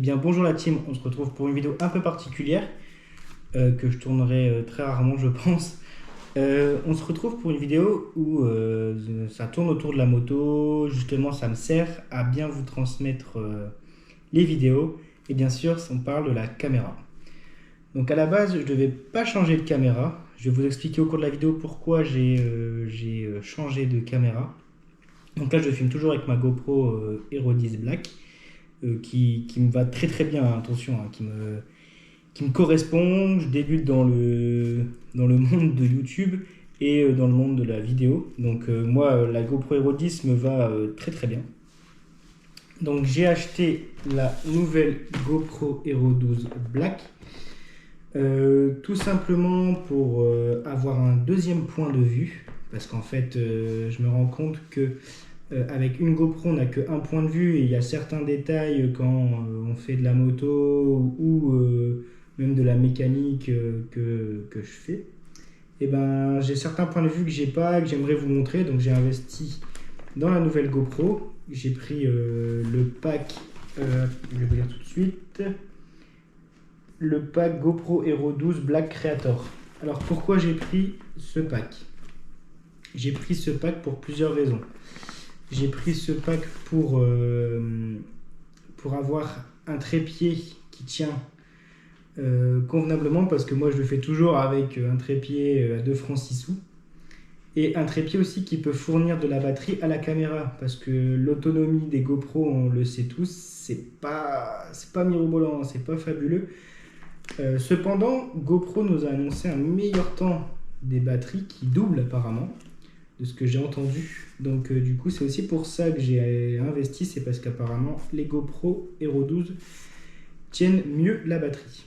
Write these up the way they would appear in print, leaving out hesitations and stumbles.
Bien, bonjour la team, on se retrouve pour une vidéo un peu particulière que je tournerai très rarement, je pense. On se retrouve pour une vidéo où ça tourne autour de la moto. Justement, ça me sert à bien vous transmettre les vidéos. Et bien sûr, on parle de la caméra. Donc à la base, je ne devais pas changer de caméra. Je vais vous expliquer au cours de la vidéo pourquoi j'ai changé de caméra. Donc là, je filme toujours avec ma GoPro Hero 10 Black. Qui me va très très bien, attention, hein, qui me correspond. Je débute dans le monde de YouTube et dans le monde de la vidéo. Donc moi, la GoPro Hero 10 me va très très bien. Donc j'ai acheté la nouvelle GoPro Hero 12 Black. Tout simplement pour avoir un deuxième point de vue. Parce qu'en fait, je me rends compte que avec une GoPro, on n'a qu'un point de vue et il y a certains détails quand on fait de la moto ou même de la mécanique que je fais. Et ben, j'ai certains points de vue que j'ai pas, que j'aimerais vous montrer. Donc j'ai investi dans la nouvelle GoPro. J'ai pris le pack, je vais vous dire tout de suite, le pack GoPro Hero 12 Black Creator. Alors pourquoi j'ai pris ce pack? J'ai pris ce pack pour plusieurs raisons. J'ai pris ce pack pour avoir un trépied qui tient convenablement, parce que moi je le fais toujours avec un trépied à 2 francs 6 sous. Et un trépied aussi qui peut fournir de la batterie à la caméra, parce que l'autonomie des GoPro, on le sait tous, c'est pas mirobolant, c'est pas fabuleux. Cependant, GoPro nous a annoncé un meilleur temps des batteries qui double apparemment, de ce que j'ai entendu. Donc du coup c'est aussi pour ça que j'ai investi, c'est parce qu'apparemment les GoPro Hero 12 tiennent mieux la batterie.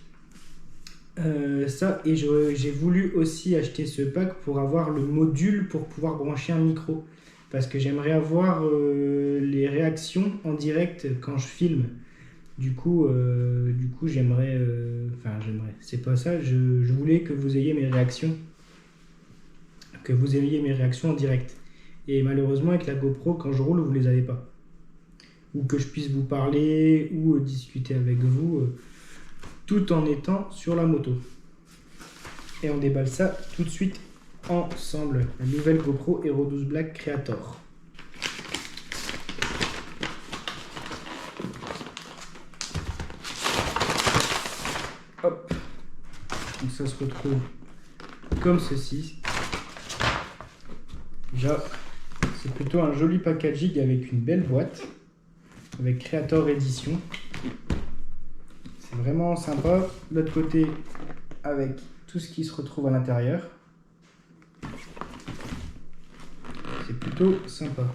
Ça, et j'ai voulu aussi acheter ce pack pour avoir le module pour pouvoir brancher un micro, parce que j'aimerais avoir les réactions en direct quand je filme. Du coup j'aimerais, c'est pas ça, je voulais que vous ayez mes réactions en direct. Et malheureusement, avec la GoPro, quand je roule, vous les avez pas. Ou que je puisse vous parler ou discuter avec vous tout en étant sur la moto. Et on déballe ça tout de suite ensemble. La nouvelle GoPro Hero 12 Black Creator. Hop. Donc ça se retrouve comme ceci. Déjà, c'est plutôt un joli packaging avec une belle boîte, avec Creator Edition. C'est vraiment sympa. De l'autre côté, avec tout ce qui se retrouve à l'intérieur. C'est plutôt sympa.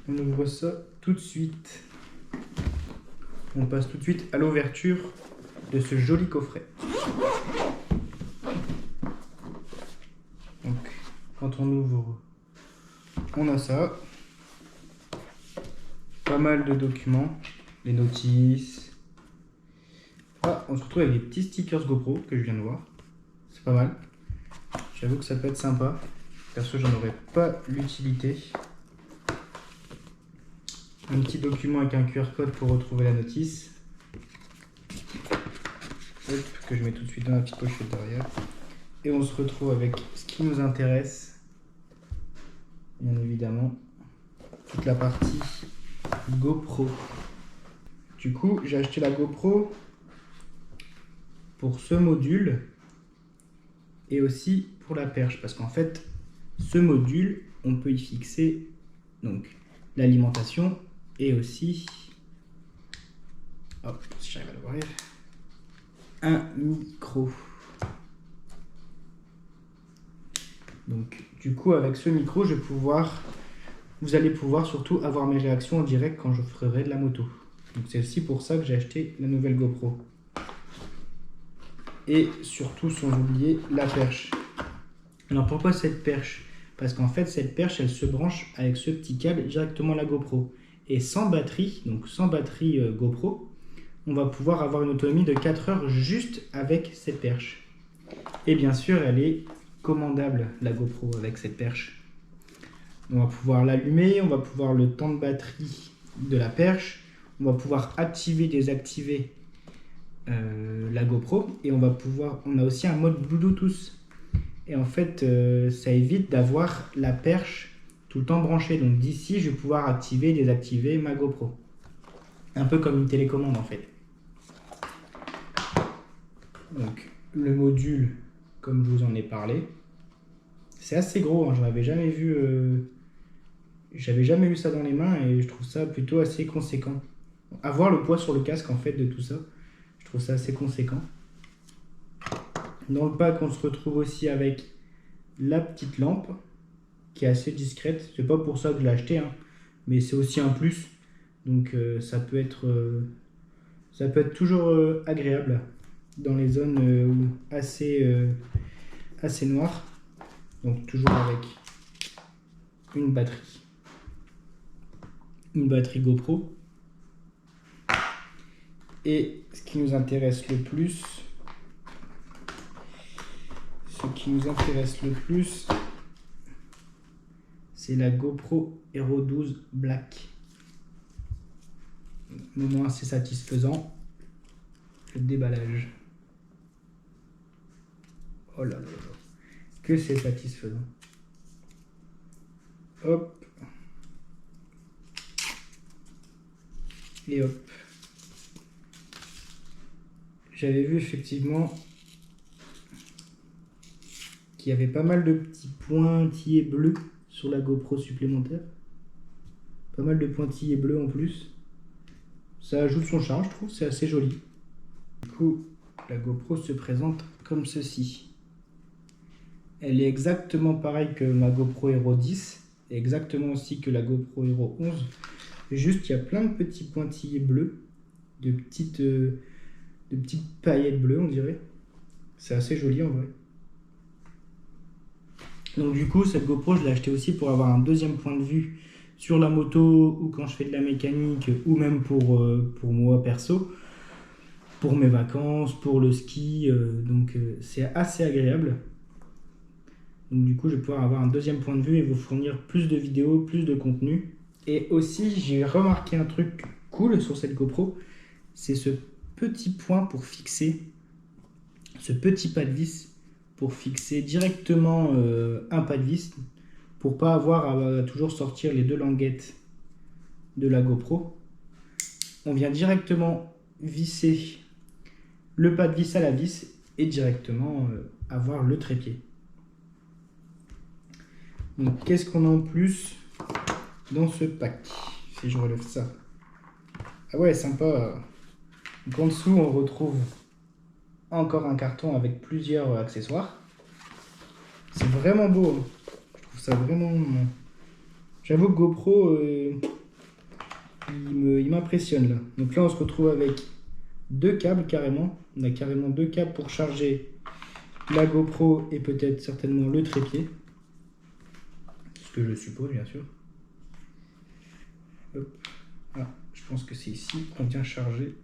On ouvre ça tout de suite. On passe tout de suite à l'ouverture de ce joli coffret. Donc, quand on ouvre, on a ça. Pas mal de documents, les notices. Ah, on se retrouve avec des petits stickers GoPro que je viens de voir. C'est pas mal. J'avoue que ça peut être sympa. Perso, j'en aurais pas l'utilité. Un petit document avec un QR code pour retrouver la notice. Hop, que je mets tout de suite dans la petite pochette derrière. Et on se retrouve avec ce qui nous intéresse. Bien évidemment, toute la partie GoPro. Du coup, j'ai acheté la GoPro pour ce module et aussi pour la perche, parce qu'en fait, ce module, on peut y fixer donc l'alimentation et aussi, hop, si j'arrive à l'ouvrir, un micro. Donc, du coup, avec ce micro, vous allez pouvoir surtout avoir mes réactions en direct quand je ferai de la moto. Donc, c'est aussi pour ça que j'ai acheté la nouvelle GoPro. Et surtout, sans oublier, la perche. Alors, pourquoi cette perche? Parce qu'en fait, cette perche, elle se branche avec ce petit câble directement à la GoPro. Et sans batterie, donc sans batterie GoPro, on va pouvoir avoir une autonomie de 4 heures juste avec cette perche. Et bien sûr, elle est commandable, la GoPro, avec cette perche. On va pouvoir l'allumer, on va pouvoir le temps de batterie de la perche, on va pouvoir activer, désactiver la GoPro, et on a aussi un mode Bluetooth. Et en fait, ça évite d'avoir la perche tout le temps branchée. Donc d'ici, je vais pouvoir activer, désactiver ma GoPro. Un peu comme une télécommande en fait. Donc le module, comme je vous en ai parlé, c'est assez gros, hein, j'avais jamais eu ça dans les mains et je trouve ça plutôt assez conséquent. À voir le poids sur le casque en fait de tout ça, je trouve ça assez conséquent. Dans le pack, on se retrouve aussi avec la petite lampe qui est assez discrète. C'est pas pour ça que je l'ai acheté, hein, mais c'est aussi un plus. Donc ça peut être toujours agréable dans les zones assez noires. Donc toujours avec une batterie GoPro. Et ce qui nous intéresse le plus, c'est la GoPro Hero 12 Black. Moment assez satisfaisant, le déballage. Oh là là là, que c'est satisfaisant. Hop. Et hop. J'avais vu effectivement qu'il y avait pas mal de petits pointillés bleus sur la GoPro supplémentaire. Pas mal de pointillés bleus en plus. Ça ajoute son charme, je trouve, c'est assez joli. Du coup, la GoPro se présente comme ceci. Elle est exactement pareille que ma GoPro Hero 10, et exactement aussi que la GoPro Hero 11. Juste, il y a plein de petits pointillés bleus, de petites paillettes bleues, on dirait. C'est assez joli en vrai. Donc du coup, cette GoPro, je l'ai achetée aussi pour avoir un deuxième point de vue sur la moto, ou quand je fais de la mécanique, ou même pour moi perso, pour mes vacances, pour le ski. Donc c'est assez agréable. Donc du coup, je vais pouvoir avoir un deuxième point de vue et vous fournir plus de vidéos, plus de contenu. Et aussi, j'ai remarqué un truc cool sur cette GoPro, c'est ce petit point pour fixer, ce petit pas de vis pour fixer directement un pas de vis, pour pas avoir à toujours sortir les deux languettes de la GoPro. On vient directement visser le pas de vis à la vis et directement avoir le trépied. Donc qu'est-ce qu'on a en plus dans ce pack, si je relève ça? Ah ouais, sympa. Donc en dessous, on retrouve encore un carton avec plusieurs accessoires. C'est vraiment beau, hein. Je trouve ça vraiment... J'avoue que GoPro, il m'impressionne là. Donc là, on se retrouve avec deux câbles carrément. On a carrément deux câbles pour charger la GoPro et peut-être certainement le trépied. Ce que je suppose, bien sûr. Hop. Ah, je pense que c'est ici qu'on vient charger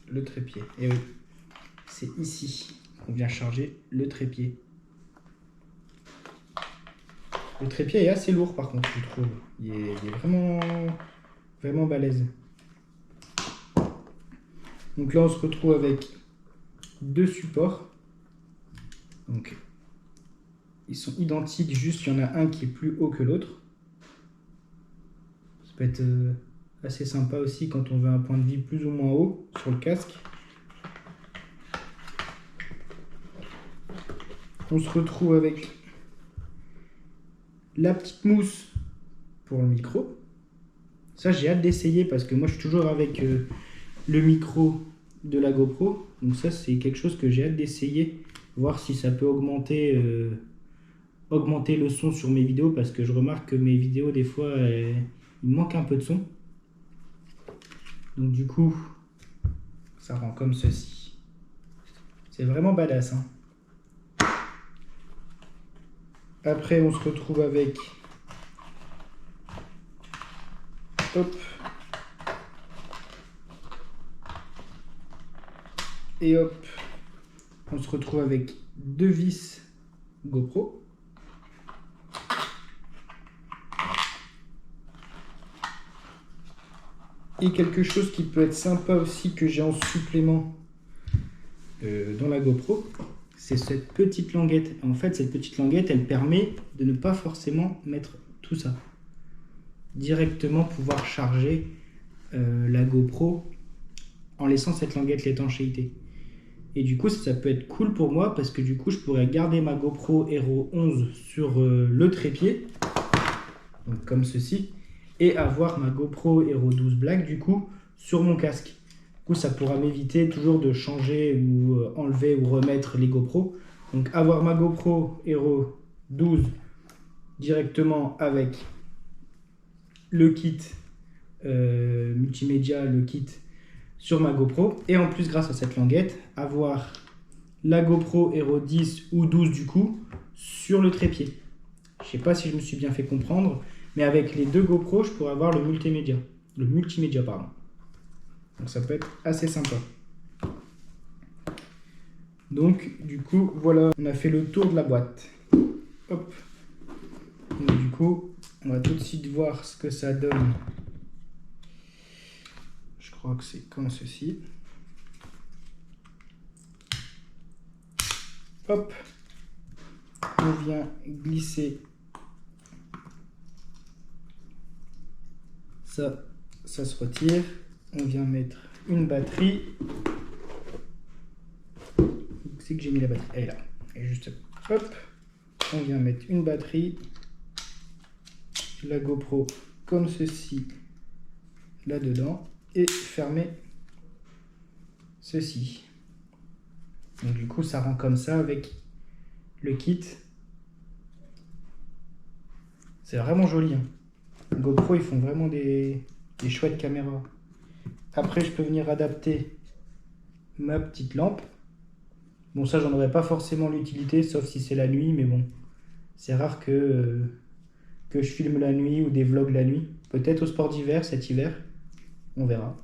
le trépied. Et oui, c'est ici qu'on vient charger le trépied. Le trépied est assez lourd par contre, je trouve. Il est vraiment balèze. Donc là, on se retrouve avec deux supports. Donc, ils sont identiques, juste il y en a un qui est plus haut que l'autre. Ça peut être assez sympa aussi quand on veut un point de vue plus ou moins haut sur le casque. On se retrouve avec la petite mousse pour le micro. Ça, j'ai hâte d'essayer parce que moi, je suis toujours avec le micro de la GoPro. Donc ça, c'est quelque chose que j'ai hâte d'essayer. Voir si ça peut augmenter le son sur mes vidéos, parce que je remarque que mes vidéos, des fois, il manque un peu de son. Donc du coup, ça rend comme ceci. C'est vraiment badass, hein. Après, on se retrouve avec... Hop. Et hop. On se retrouve avec deux vis GoPro. Et quelque chose qui peut être sympa aussi que j'ai en supplément dans la GoPro, c'est cette petite languette. En fait, cette petite languette, elle permet de ne pas forcément mettre tout ça. Directement pouvoir charger la GoPro en laissant cette languette l'étanchéité. Et du coup, ça peut être cool pour moi parce que du coup, je pourrais garder ma GoPro Hero 11 sur le trépied, donc comme ceci, et avoir ma GoPro Hero 12 Black du coup sur mon casque. Du coup, ça pourra m'éviter toujours de changer ou enlever ou remettre les GoPro. Donc avoir ma GoPro Hero 12 directement avec le kit multimédia, le kit sur ma GoPro, et en plus grâce à cette languette avoir la GoPro Hero 10 ou 12 du coup sur le trépied. Je sais pas si je me suis bien fait comprendre, mais avec les deux GoPro je pourrais avoir le multimédia pardon. Donc ça peut être assez sympa. Donc du coup voilà, on a fait le tour de la boîte. Hop. Donc du coup on va tout de suite voir ce que ça donne. Je crois que c'est comme ceci. Hop, on vient glisser ça, ça se retire. On vient mettre une batterie. C'est que j'ai mis la batterie, elle est là. Et juste, hop, on vient mettre une batterie, la GoPro comme ceci là-dedans et fermer ceci. Donc du coup ça rend comme ça avec le kit. C'est vraiment joli hein. GoPro ils font vraiment des chouettes caméras. Après je peux venir adapter ma petite lampe. Bon ça j'en aurais pas forcément l'utilité sauf si c'est la nuit, mais bon c'est rare que je filme la nuit ou des vlogs la nuit. Peut-être au sport d'hiver cet hiver, on verra.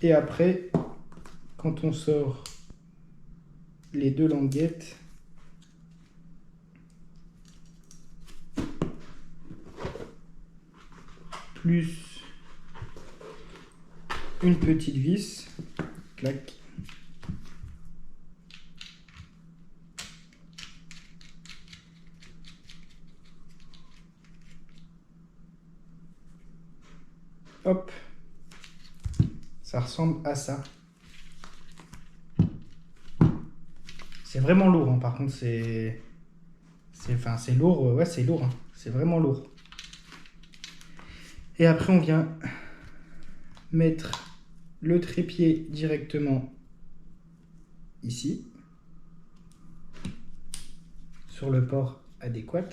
Et après quand on sort les deux languettes, plus une petite vis, clac, hop, ça ressemble à ça. C'est vraiment lourd hein. Par contre c'est lourd, ouais c'est lourd hein. C'est vraiment lourd. Et après on vient mettre le trépied directement ici sur le port adéquat,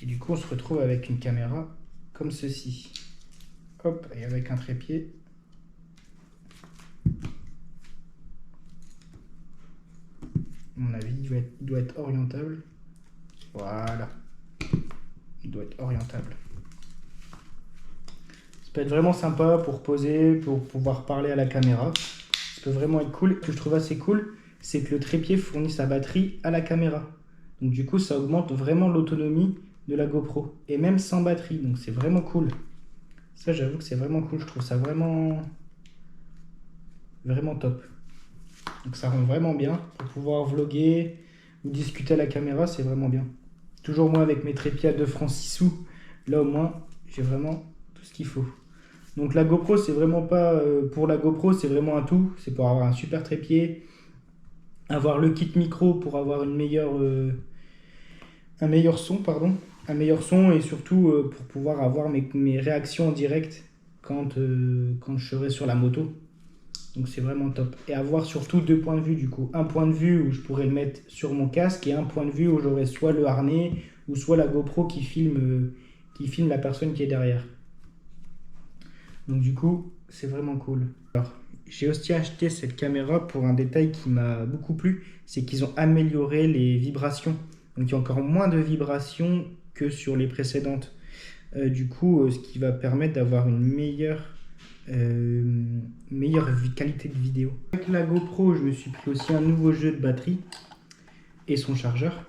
et du coup on se retrouve avec une caméra comme ceci, hop, et avec un trépied. À mon avis il doit être orientable, voilà, il doit être orientable. Ça peut être vraiment sympa pour poser, pour pouvoir parler à la caméra. Ça peut vraiment être cool. Ce que je trouve assez cool, c'est que le trépied fournit sa batterie à la caméra. Donc du coup, ça augmente vraiment l'autonomie de la GoPro. Et même sans batterie, donc c'est vraiment cool. Ça, j'avoue que c'est vraiment cool. Je trouve ça vraiment top. Donc ça rend vraiment bien pour pouvoir vlogger ou discuter à la caméra, c'est vraiment bien. Toujours moi avec mes trépieds à 2 francs 6 sous. Là au moins, j'ai vraiment tout ce qu'il faut. Donc la GoPro, c'est vraiment pas pour la GoPro, c'est vraiment un tout. C'est pour avoir un super trépied, avoir le kit micro pour avoir un meilleur son, et surtout pour pouvoir avoir mes réactions en direct quand je serai sur la moto. Donc c'est vraiment top. Et avoir surtout 2 points de vue du coup. Un point de vue où je pourrais le mettre sur mon casque et un point de vue où j'aurai soit le harnais ou soit la GoPro qui filme la personne qui est derrière. Donc du coup, c'est vraiment cool. Alors, j'ai aussi acheté cette caméra pour un détail qui m'a beaucoup plu, c'est qu'ils ont amélioré les vibrations. Donc il y a encore moins de vibrations que sur les précédentes. Du coup, ce qui va permettre d'avoir une meilleure qualité de vidéo. Avec la GoPro, je me suis pris aussi un nouveau jeu de batterie et son chargeur.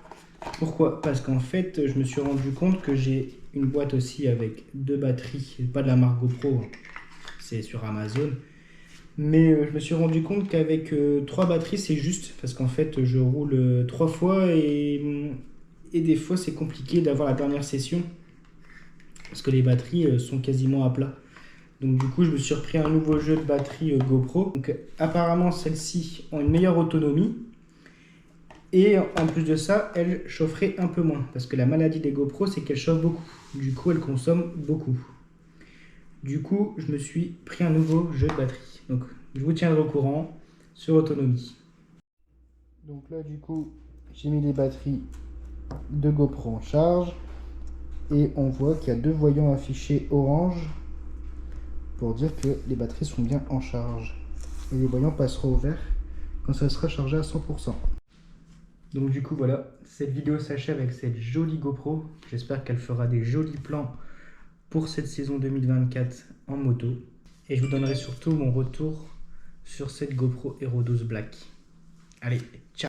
Pourquoi? Parce qu'en fait, je me suis rendu compte que j'ai une boîte aussi avec 2 batteries, pas de la marque GoPro, hein. C'est sur Amazon. Mais je me suis rendu compte qu'avec 3 batteries, c'est juste. Parce qu'en fait, je roule 3 fois et des fois, c'est compliqué d'avoir la dernière session. Parce que les batteries sont quasiment à plat. Donc du coup, je me suis repris un nouveau jeu de batterie GoPro. Donc apparemment, celles-ci ont une meilleure autonomie. Et en plus de ça, elles chaufferaient un peu moins. Parce que la maladie des GoPro, c'est qu'elles chauffent beaucoup. Du coup, elles consomment beaucoup. Du coup, je me suis pris un nouveau jeu de batterie. Donc, je vous tiendrai au courant sur autonomie. Donc là, du coup, j'ai mis les batteries de GoPro en charge. Et on voit qu'il y a 2 voyants affichés orange pour dire que les batteries sont bien en charge. Et les voyants passeront au vert quand ça sera chargé à 100%. Donc du coup, voilà, cette vidéo s'achève avec cette jolie GoPro. J'espère qu'elle fera des jolis plans pour cette saison 2024 en moto. Et je vous donnerai surtout mon retour sur cette GoPro Hero 12 Black. Allez, ciao!